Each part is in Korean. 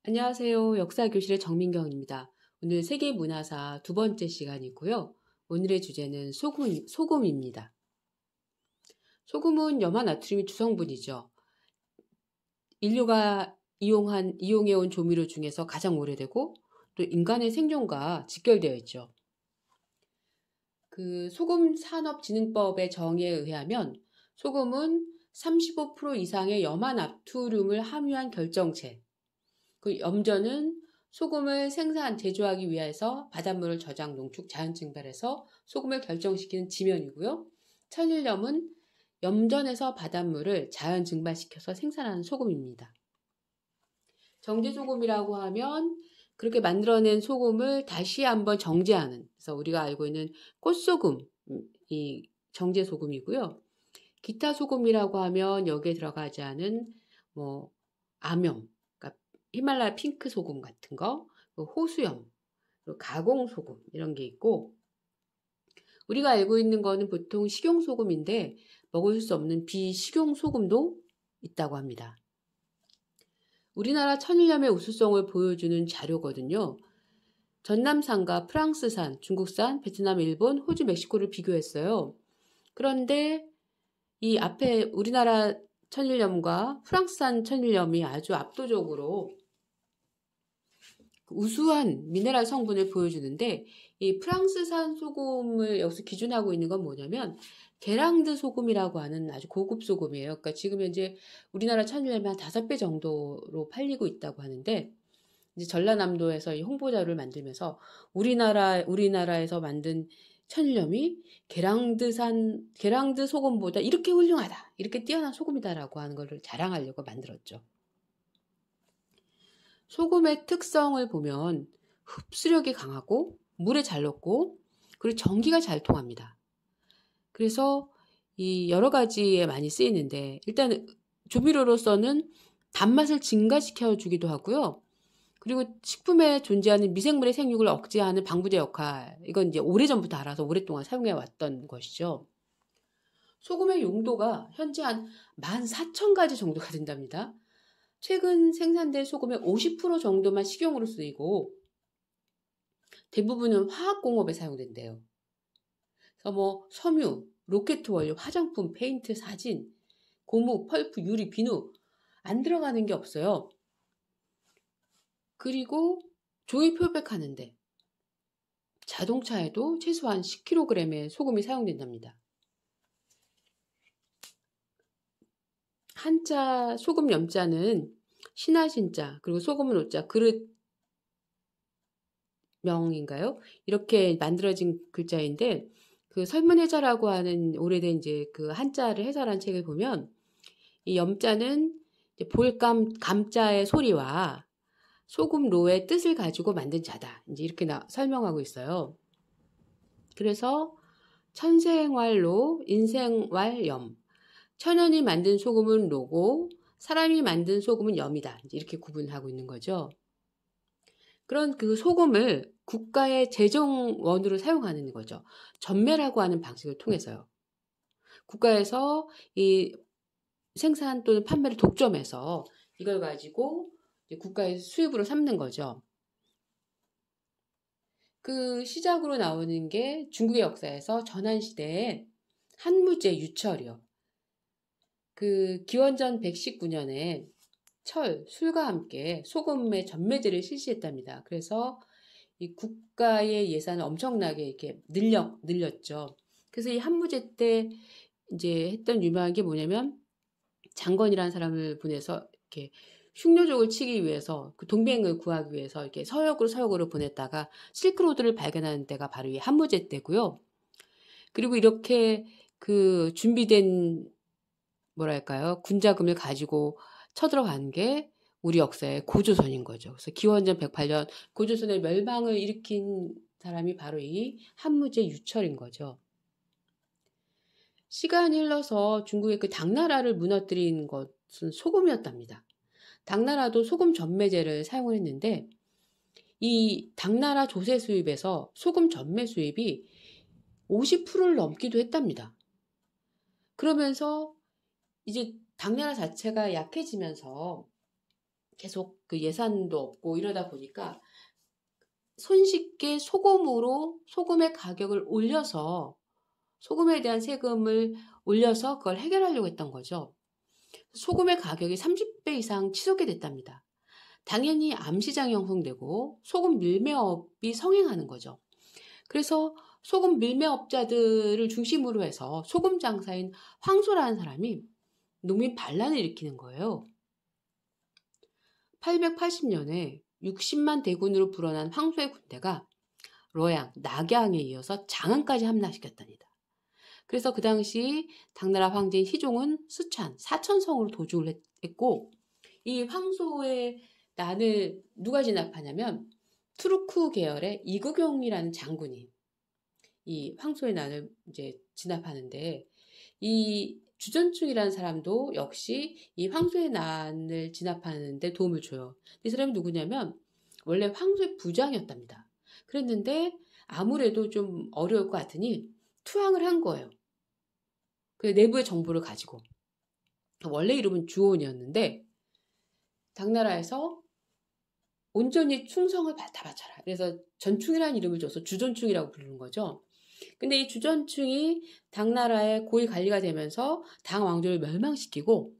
안녕하세요. 역사교실의 정민경입니다. 오늘 세계문화사 두 번째 시간이고요. 오늘의 주제는 소금입니다. 소금은 염화 나트륨이 주성분이죠. 인류가 이용해온 조미료 중에서 가장 오래되고 또 인간의 생존과 직결되어 있죠. 그 소금산업진흥법의 정의에 의하면 소금은 35% 이상의 염화 나트륨을 함유한 결정체, 그 염전은 소금을 제조하기 위해서 바닷물을 저장, 농축, 자연 증발해서 소금을 결정시키는 지면이고요. 천일염은 염전에서 바닷물을 자연 증발시켜서 생산하는 소금입니다. 정제소금이라고 하면 그렇게 만들어낸 소금을 다시 한번 정제하는, 그래서 우리가 알고 있는 꽃소금이 정제소금이고요. 기타 소금이라고 하면 여기에 들어가지 않은 암염, 그러니까 히말라야 핑크 소금 같은 거, 호수염, 가공 소금 이런 게 있고, 우리가 알고 있는 거는 보통 식용 소금인데 먹을 수 없는 비식용 소금도 있다고 합니다. 우리나라 천일염의 우수성을 보여주는 자료거든요. 전남산과 프랑스산, 중국산, 베트남, 일본, 호주, 멕시코를 비교했어요. 그런데 이 앞에 우리나라 천일염과 프랑스산 천일염이 아주 압도적으로 우수한 미네랄 성분을 보여주는데, 이 프랑스산 소금을 여기서 기준하고 있는 건 뭐냐면 게랑드 소금이라고 하는 아주 고급 소금이에요. 그러니까 지금 현재 우리나라 천일염이 한 5배 정도로 팔리고 있다고 하는데, 이제 전라남도에서 이 홍보자료를 만들면서 우리나라에서 만든 천일염이 게랑드 소금보다 이렇게 훌륭하다, 이렇게 뛰어난 소금이다라고 하는 것을 자랑하려고 만들었죠. 소금의 특성을 보면 흡수력이 강하고 물에 잘 녹고 그리고 전기가 잘 통합니다. 그래서 이 여러 가지에 많이 쓰이는데, 일단 조미료로서는 단맛을 증가시켜 주기도 하고요. 그리고 식품에 존재하는 미생물의 생육을 억제하는 방부제 역할, 이건 이제 오래전부터 알아서 오랫동안 사용해 왔던 것이죠. 소금의 용도가 현재 한 14,000가지 정도가 된답니다. 최근 생산된 소금의 50% 정도만 식용으로 쓰이고 대부분은 화학공업에 사용된대요. 그래서 섬유, 로켓 원료, 화장품, 페인트, 사진, 고무, 펄프, 유리, 비누 안 들어가는 게 없어요. 그리고 종이 표백하는데 자동차에도 최소한 10kg의 소금이 사용된답니다. 한자 소금 염자는 신하신자, 그리고 소금은 오자, 그릇명인가요? 이렇게 만들어진 글자인데, 그 설문해자라고 하는 오래된 이제 그 한자를 해설한 책을 보면 이 염자는 감자의 소리와 소금로의 뜻을 가지고 만든 자다, 이제 이렇게 설명하고 있어요. 그래서 천생활로, 인생활염, 천연이 만든 소금은 로고, 사람이 만든 소금은 염이다, 이제 이렇게 구분하고 있는 거죠. 그런 그 소금을 국가의 재정원으로 사용하는 거죠. 전매라고 하는 방식을 통해서요. 국가에서 이 생산 또는 판매를 독점해서 이걸 가지고 국가의 수입으로 삼는 거죠. 그 시작으로 나오는 게 중국의 역사에서 전한시대에 한무제 유철이요. 그 기원전 119년에 술과 함께 소금의 전매제를 실시했답니다. 그래서 이 국가의 예산을 엄청나게 이렇게 늘렸죠. 그래서 이 한무제 때 이제 했던 유명한 게 뭐냐면, 장건이라는 사람을 보내서 이렇게 흉노족을 치기 위해서, 그 동맹을 구하기 위해서 이렇게 서역으로 보냈다가 실크로드를 발견하는 때가 바로 이 한무제 때고요. 그리고 이렇게 그 준비된 군자금을 가지고 쳐들어간 게 우리 역사의 고조선인 거죠. 그래서 기원전 108년 고조선의 멸망을 일으킨 사람이 바로 이 한무제 유철인 거죠. 시간이 흘러서 중국의 그 당나라를 무너뜨린 것은 소금이었답니다. 당나라도 소금 전매제를 사용했는데, 이 당나라 조세 수입에서 소금 전매 수입이 50%를 넘기도 했답니다. 그러면서 이제 당나라 자체가 약해지면서 계속 그 예산도 없고 이러다 보니까 손쉽게 소금의 가격을 올려서 소금에 대한 세금을 올려서 그걸 해결하려고 했던 거죠. 소금의 가격이 30배 이상 치솟게 됐답니다. 당연히 암시장이 형성되고 소금 밀매업이 성행하는 거죠. 그래서 소금 밀매업자들을 중심으로 해서 소금 장사인 황소라는 사람이 농민 반란을 일으키는 거예요. 880년에 60만 대군으로 불어난 황소의 군대가 뤄양, 낙양에 이어서 장안까지 함락시켰답니다. 그래서 그 당시 당나라 황제인 희종은 수찬, 사천성으로 도주를 했고 이 황소의 난을 누가 진압하냐면 투르크 계열의 이구경이라는 장군이 이 황소의 난을 이제 진압하는데 이 주전충이라는 사람도 역시 이 황소의 난을 진압하는데 도움을 줘요. 이 사람이 누구냐면 원래 황소의 부장이었답니다. 그랬는데 아무래도 좀 어려울 것 같으니 투항을 한 거예요. 그 내부의 정보를 가지고. 원래 이름은 주온이었는데 당나라에서 온전히 충성을 다 바쳐라. 그래서 전충이라는 이름을 줘서 주전충이라고 부르는 거죠. 근데 이 주전충이 당나라의 고위 관리가 되면서 당 왕조를 멸망시키고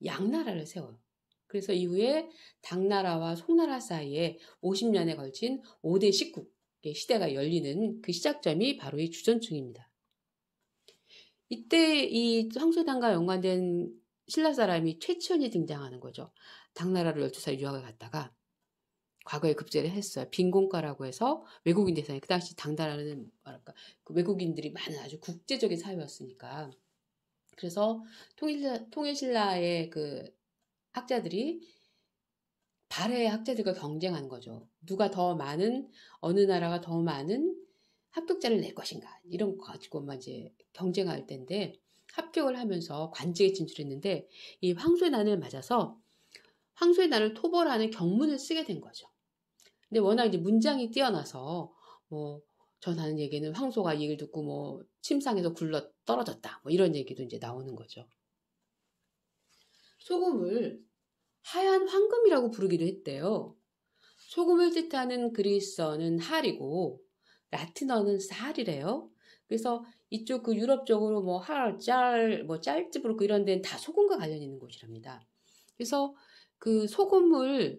양나라를 세워요. 그래서 이후에 당나라와 송나라 사이에 50년에 걸친 5대 식국의 시대가 열리는 그 시작점이 바로 이 주전충입니다. 이때 이 황소당과 연관된 신라 사람이 최치원이 등장하는 거죠. 당나라로 12살 유학을 갔다가 과거에 급제를 했어요. 빈곤가라고 해서 외국인 대상에 그 당시 당나라는 뭐랄까 그 외국인들이 많은 아주 국제적인 사회였으니까 그래서 통일신라의 그 학자들이 발해의 학자들과 경쟁하는 거죠. 누가 더 많은 어느 나라가 더 많은 합격자를 낼 것인가 이런 거 가지고만 이제 경쟁할 때인데 합격을 하면서 관직에 진출했는데 이 황소의 난을 맞아서 황소의 난을 토벌하는 경문을 쓰게 된 거죠. 근데 워낙 이제 문장이 뛰어나서 뭐 전하는 얘기는 황소가 이 얘기를 듣고 뭐 침상에서 굴러 떨어졌다 뭐 이런 얘기도 이제 나오는 거죠. 소금을 하얀 황금이라고 부르기도 했대요. 소금을 뜻하는 그리스어는 할이고 라틴어는 사할이래요. 그래서 이쪽 그 유럽 쪽으로 뭐 할, 짤, 뭐 짤집으로 이런 데는 다 소금과 관련 있는 곳이랍니다. 그래서 그 소금으로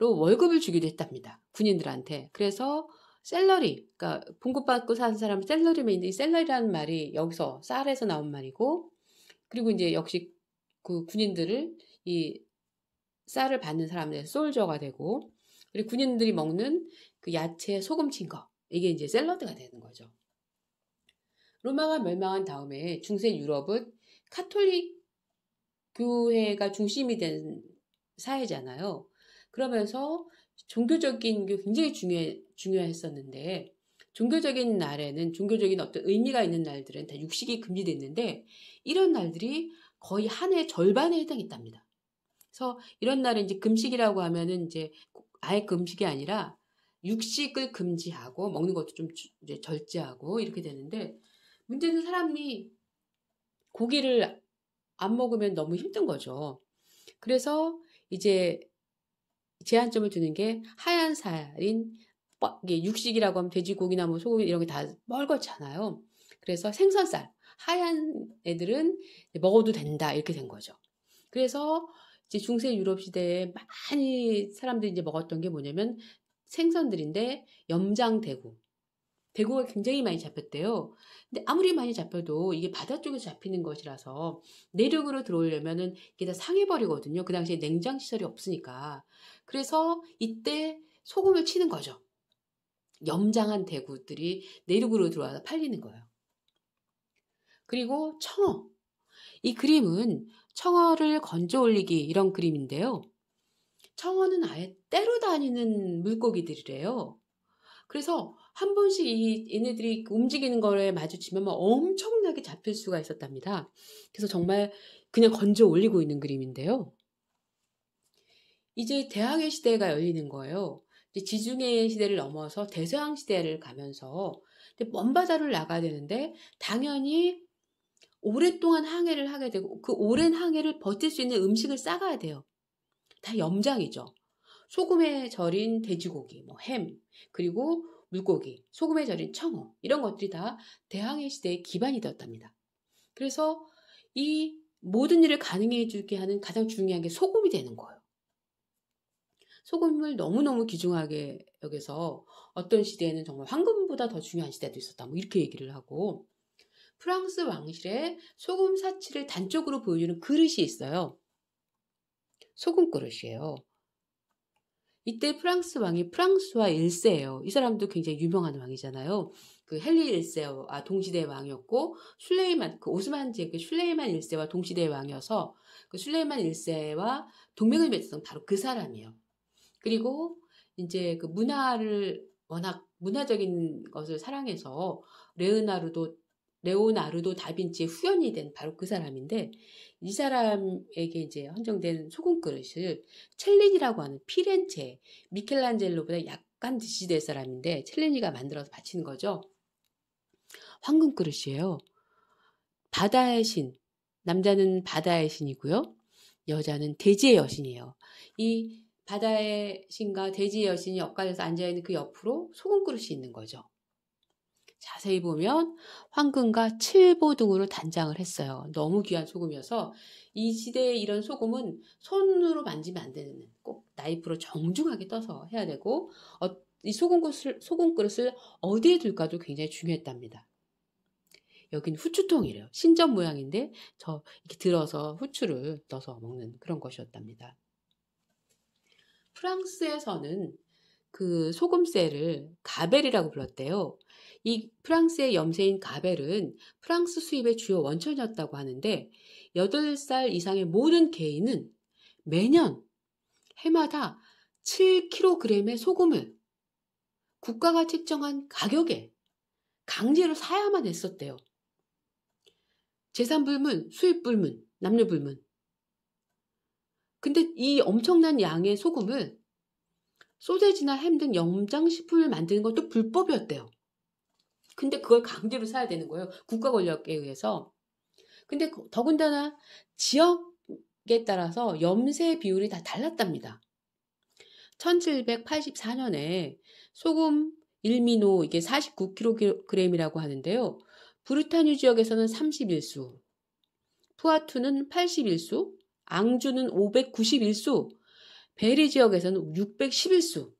월급을 주기도 했답니다. 군인들한테. 그래서 샐러리, 그러니까 봉급받고 사는 사람은 샐러리맨인데 이 샐러리라는 말이 여기서 쌀에서 나온 말이고 그리고 이제 역시 그 군인들을 이 쌀을 받는 사람들의 솔저가 되고 그리고 군인들이 먹는 그 야채 소금 친 거 이게 이제 샐러드가 되는 거죠. 로마가 멸망한 다음에 중세 유럽은 카톨릭 교회가 중심이 된 사회잖아요. 그러면서 종교적인 게 굉장히 중요했었는데 종교적인 날에는 종교적인 어떤 의미가 있는 날들은 다 육식이 금지됐는데 이런 날들이 거의 한 해 절반에 해당했답니다. 그래서 이런 날은 이제 금식이라고 하면은 이제 아예 금식이 아니라 육식을 금지하고 먹는 것도 좀 이제 절제하고 이렇게 되는데 문제는 사람이 고기를 안 먹으면 너무 힘든 거죠. 그래서 이제 제한점을 두는 게 하얀 살인 이게 육식이라고 하면 돼지고기나 뭐 소고기 이런 게 다 뻘겋잖아요. 그래서 생선살 하얀 애들은 먹어도 된다 이렇게 된 거죠. 그래서 이제 중세 유럽 시대에 많이 사람들이 이제 먹었던 게 뭐냐면 생선들인데 염장대구. 대구가 굉장히 많이 잡혔대요. 근데 아무리 많이 잡혀도 이게 바다 쪽에서 잡히는 것이라서 내륙으로 들어오려면은 이게 다 상해버리거든요. 그 당시에 냉장 시설이 없으니까. 그래서 이때 소금을 치는 거죠. 염장한 대구들이 내륙으로 들어와서 팔리는 거예요. 그리고 청어. 이 그림은 청어를 건져 올리기 이런 그림인데요. 청어는 아예 떼로 다니는 물고기들이래요. 그래서 한 번씩 얘네들이 움직이는 거에 마주치면 엄청나게 잡힐 수가 있었답니다. 그래서 정말 그냥 건져 올리고 있는 그림인데요. 이제 대항해 시대가 열리는 거예요. 이제 지중해 시대를 넘어서 대서양 시대를 가면서 먼 바다를 나가야 되는데 당연히 오랫동안 항해를 하게 되고 그 오랜 항해를 버틸 수 있는 음식을 싸가야 돼요. 다 염장이죠. 소금에 절인 돼지고기, 뭐 햄, 그리고 물고기, 소금에 절인 청어 이런 것들이 다 대항해 시대의 기반이 되었답니다. 그래서 이 모든 일을 가능해 주게 하는 가장 중요한 게 소금이 되는 거예요. 소금을 너무너무 귀중하게 여겨서 어떤 시대에는 정말 황금보다 더 중요한 시대도 있었다. 뭐 이렇게 얘기를 하고, 프랑스 왕실의 소금 사치를 단적으로 보여주는 그릇이 있어요. 소금 그릇이에요. 이때 프랑스 왕이 프랑스와 1세예요. 이 사람도 굉장히 유명한 왕이잖아요. 그 헨리 1세와 동시대 왕이었고, 슐레이만, 그 오스만제 그 슐레이만 1세와 동시대 왕이어서 그 슐레이만 1세와 동맹을 맺었던 바로 그 사람이에요. 그리고 이제 그 문화를 워낙 문화적인 것을 사랑해서 레오나르도 다빈치의 후연이 된 바로 그 사람인데, 이 사람에게 이제 헌정된 소금 그릇을 첼리니라고 하는 피렌체 미켈란젤로보다 약간 뒤시될 사람인데 첼리니가 만들어서 바치는 거죠. 황금 그릇이에요. 바다의 신, 남자는 바다의 신이고요. 여자는 대지의 여신이에요. 이 바다의 신과 대지의 여신이 엇갈려서 앉아있는 그 옆으로 소금 그릇이 있는 거죠. 자세히 보면 황금과 칠보 등으로 단장을 했어요. 너무 귀한 소금이어서 이 시대에 이런 소금은 손으로 만지면 안 되는, 꼭 나이프로 정중하게 떠서 해야 되고, 이 소금 그릇을 어디에 둘까도 굉장히 중요했답니다. 여긴 후추통이래요. 신전 모양인데 이렇게 들어서 후추를 넣어서 먹는 그런 것이었답니다. 프랑스에서는 그 소금새를 가벨이라고 불렀대요. 이 프랑스의 염세인 가벨은 프랑스 수입의 주요 원천이었다고 하는데, 8살 이상의 모든 개인은 매년 해마다 7kg의 소금을 국가가 책정한 가격에 강제로 사야만 했었대요. 재산불문, 수입불문, 남녀불문. 근데 이 엄청난 양의 소금을 소세지나 햄 등 염장식품을 만드는 것도 불법이었대요. 근데 그걸 강제로 사야 되는 거예요. 국가 권력에 의해서. 근데 더군다나 지역에 따라서 염세 비율이 다 달랐답니다. 1784년에 소금 1미노 이게 49kg이라고 하는데요. 브르타뉴 지역에서는 31수, 푸아투는 81수, 앙주는 591수, 베리 지역에서는 611수.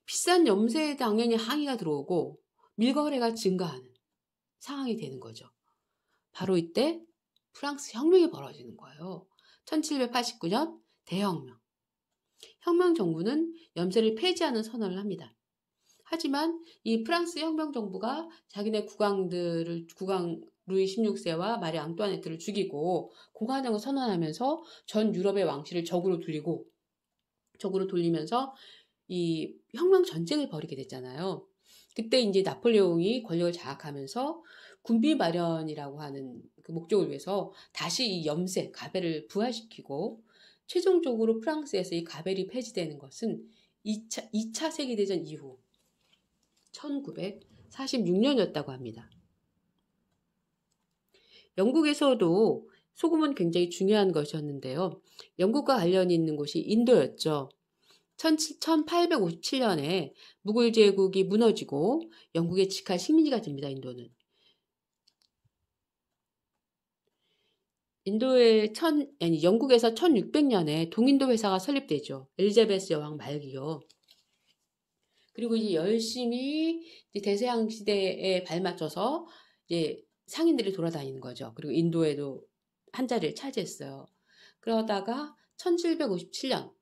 비싼 염세에 당연히 항의가 들어오고 밀거래가 증가하는 상황이 되는 거죠. 바로 이때 프랑스 혁명이 벌어지는 거예요. 1789년 대혁명. 혁명 정부는 염세를 폐지하는 선언을 합니다. 하지만 이 프랑스 혁명 정부가 자기네 국왕 루이 16세와 마리 앙뚜아네트를 죽이고 공화정을 선언하면서 전 유럽의 왕실을 적으로 돌리면서 이 혁명 전쟁을 벌이게 됐잖아요. 그때 이제 나폴레옹이 권력을 장악하면서 군비 마련이라고 하는 그 목적을 위해서 다시 이 염세, 가벨을 부활시키고, 최종적으로 프랑스에서 이 가벨이 폐지되는 것은 2차 세계대전 이후 1946년이었다고 합니다. 영국에서도 소금은 굉장히 중요한 것이었는데요. 영국과 관련이 있는 곳이 인도였죠. 1857년에 무굴 제국이 무너지고 영국의 직할 식민지가 됩니다. 인도는. 영국에서 1600년에 동인도 회사가 설립되죠. 엘리자베스 여왕 말기요. 그리고 이제 열심히 대서양 시대에 발맞춰서 이제 상인들이 돌아다니는 거죠. 그리고 인도에도 한 자리를 차지했어요. 그러다가 1757년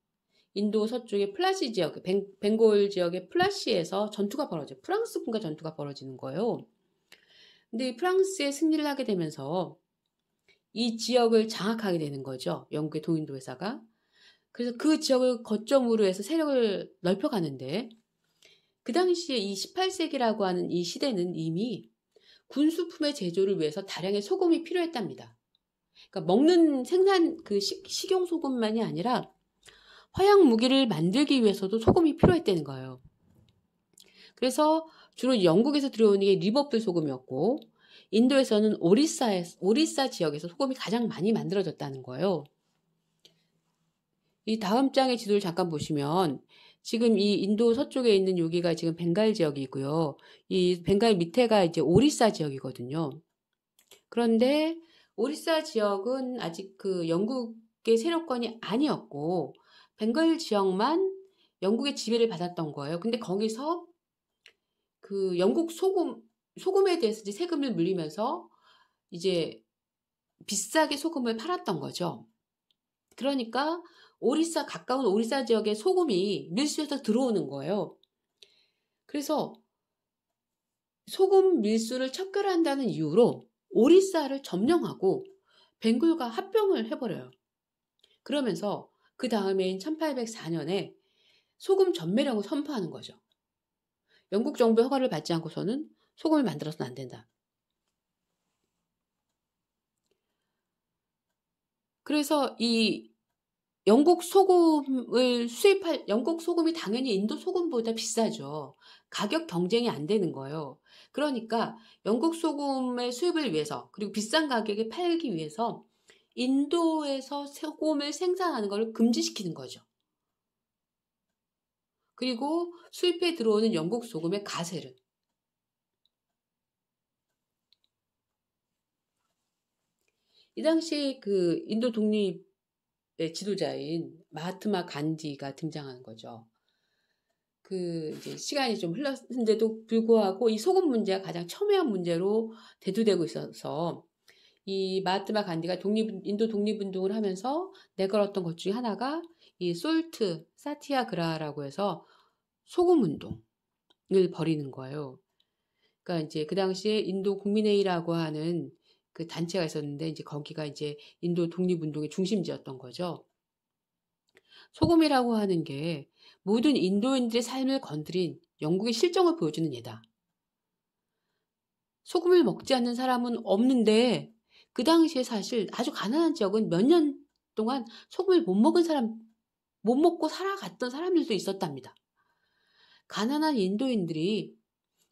인도 서쪽의 플라시 지역, 벵골 지역의 플라시에서 전투가 벌어져요. 프랑스군과 전투가 벌어지는 거예요. 근데 이 프랑스의 승리를 하게 되면서 이 지역을 장악하게 되는 거죠. 영국의 동인도 회사가. 그래서 그 지역을 거점으로 해서 세력을 넓혀가는데, 그 당시에 이 18세기라고 하는 이 시대는 이미 군수품의 제조를 위해서 다량의 소금이 필요했답니다. 그러니까 먹는 생산 그 식용 소금만이 아니라 화약 무기를 만들기 위해서도 소금이 필요했다는 거예요. 그래서 주로 영국에서 들어오는 게 리버풀 소금이었고, 인도에서는 오리사 지역에서 소금이 가장 많이 만들어졌다는 거예요. 이 다음 장의 지도를 잠깐 보시면 지금 이 인도 서쪽에 있는 여기가 지금 벵갈 지역이고요. 이 벵갈 밑에가 이제 오리사 지역이거든요. 그런데 오리사 지역은 아직 그 영국의 세력권이 아니었고 벵갈 지역만 영국의 지배를 받았던 거예요. 근데 거기서 그 영국 소금에 대해서 이제 세금을 물리면서 이제 비싸게 소금을 팔았던 거죠. 그러니까 가까운 오리사 지역의 소금이 밀수에서 들어오는 거예요. 그래서 소금 밀수를 척결한다는 이유로 오리사를 점령하고 벵골과 합병을 해버려요. 그러면서 그 다음해인 1804년에 소금 전매령을 선포하는 거죠. 영국 정부의 허가를 받지 않고서는 소금을 만들어서는 안 된다. 그래서 이 영국 소금이 당연히 인도 소금보다 비싸죠. 가격 경쟁이 안 되는 거예요. 그러니까 영국 소금의 수입을 위해서, 그리고 비싼 가격에 팔기 위해서 인도에서 소금을 생산하는 것을 금지시키는 거죠. 그리고 수입해 들어오는 영국 소금의 가세를. 이 당시 그 인도 독립의 지도자인 마하트마 간디가 등장하는 거죠. 그 이제 시간이 좀 흘렀는데도 불구하고 이 소금 문제가 가장 첨예한 문제로 대두되고 있어서 이 마하트마 간디가 인도 독립운동을 하면서 내걸었던 것 중에 하나가 이 솔트 사티아그라라고 해서 소금 운동을 벌이는 거예요. 그러니까 이제 그 당시에 인도 국민회의라고 하는 그 단체가 있었는데 이제 거기가 이제 인도 독립운동의 중심지였던 거죠. 소금이라고 하는 게 모든 인도인들의 삶을 건드린 영국의 실정을 보여주는 예다. 소금을 먹지 않는 사람은 없는데 그 당시에 사실 아주 가난한 지역은 몇 년 동안 소금을 못 먹고 살아갔던 사람들도 있었답니다. 가난한 인도인들이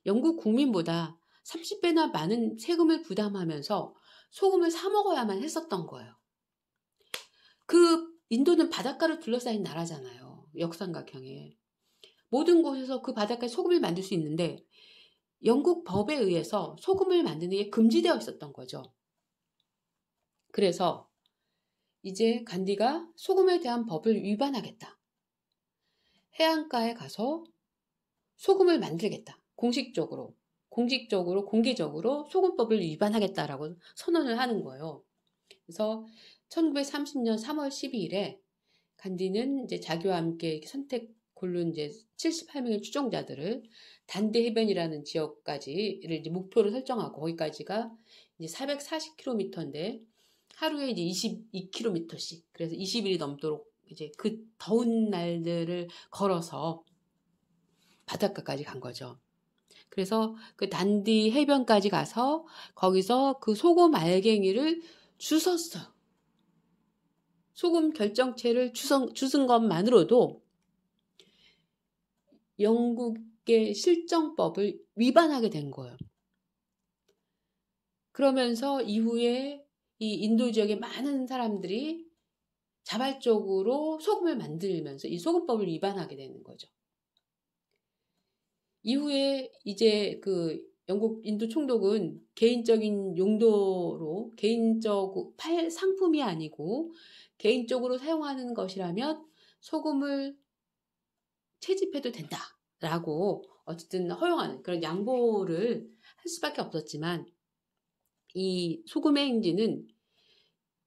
영국 국민보다 30배나 많은 세금을 부담하면서 소금을 사 먹어야만 했었던 거예요. 그 인도는 바닷가로 둘러싸인 나라잖아요. 역삼각형에. 모든 곳에서 그 바닷가에 소금을 만들 수 있는데 영국 법에 의해서 소금을 만드는 게 금지되어 있었던 거죠. 그래서 이제 간디가 소금에 대한 법을 위반하겠다. 해안가에 가서 소금을 만들겠다. 공개적으로 소금법을 위반하겠다라고 선언을 하는 거예요. 그래서 1930년 3월 12일에 간디는 이제 자기와 함께 선택 고른 이제 78명의 추종자들을 단대 해변이라는 지역까지를 이제 목표로 설정하고 거기까지가 이제 440km인데 하루에 이제 22km씩 그래서 20일이 넘도록 이제 그 더운 날들을 걸어서 바닷가까지 간 거죠. 그래서 그 단디 해변까지 가서 거기서 그 소금 알갱이를 주웠어요. 소금 결정체를 주운 것만으로도 영국의 실정법을 위반하게 된 거예요. 그러면서 이후에 이 인도 지역의 많은 사람들이 자발적으로 소금을 만들면서 이 소금법을 위반하게 되는 거죠. 이후에 이제 그 영국 인도 총독은 개인적인 용도로 팔 상품이 아니고 개인적으로 사용하는 것이라면 소금을 채집해도 된다라고 어쨌든 허용하는 그런 양보를 할 수밖에 없었지만 이 소금의 행진은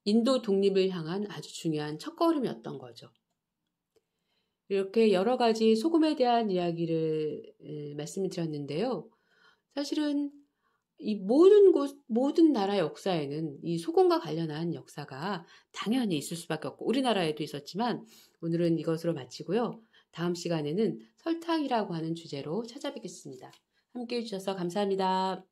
인도 독립을 향한 아주 중요한 첫걸음이었던 거죠. 이렇게 여러 가지 소금에 대한 이야기를 말씀을 드렸는데요. 사실은 이 모든 나라의 역사에는 이 소금과 관련한 역사가 당연히 있을 수밖에 없고 우리나라에도 있었지만 오늘은 이것으로 마치고요. 다음 시간에는 설탕이라고 하는 주제로 찾아뵙겠습니다. 함께해 주셔서 감사합니다.